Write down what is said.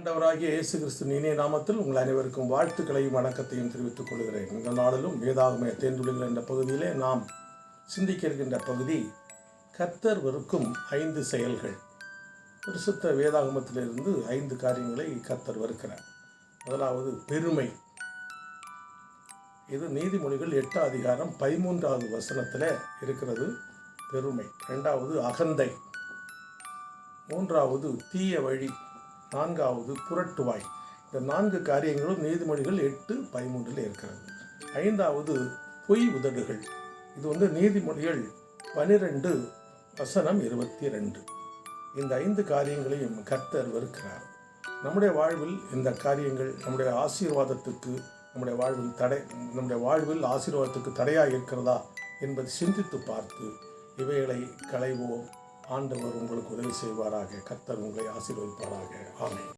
ஆண்டவராகிய இயேசு கிறிஸ்துவின் இனிய நாமத்தில் உங்கள் அனைவருக்கும் வாழ்த்துக்களையும் வணக்கத்தையும் தெரிவித்துக் கொள்கிறேன். இந்த நாளிலும் வேதாகம தேர்ந்துளிகள் என்ற பகுதியிலே நாம் சிந்திக்க இருக்கின்ற பகுதி கர்த்தர் வெறுக்கும் 5 செயல்கள். பரிசுத்த வேதாகமத்திலிருந்து 5 காரியங்களை கர்த்தர் வெறுக்கிறார். முதலாவது பெருமை. இது நீதிமொழிகள் 8 அதிகாரம் 13வது வசனத்தில் இருக்கிறது. பெருமை. 2வது அகந்தை. 3வது தீய வழி. 4வது புரட்டுவாய். இந்த 4 காரியங்களும் நீதிமொழிகள் 8:13 இருக்கிறது. 5வது பொய் உதடுகள். இது நீதிமொழிகள் 12:22. இந்த 5 காரியங்களையும் கர்த்தர் வெறுக்கிறார். நம்முடைய வாழ்வில் இந்த காரியங்கள் நம்முடைய ஆசீர்வாதத்துக்கு நம்முடைய வாழ்வில் ஆசீர்வாதத்துக்கு தடையாக இருக்கிறதா என்பதை சிந்தித்து பார்த்து இவைகளை களைவோம். ஆண்டவர் உங்களுக்கு உதவி செய்வாராக. கர்த்தர் உங்களை ஆசீர்வதிப்பாராக. ஆமென்.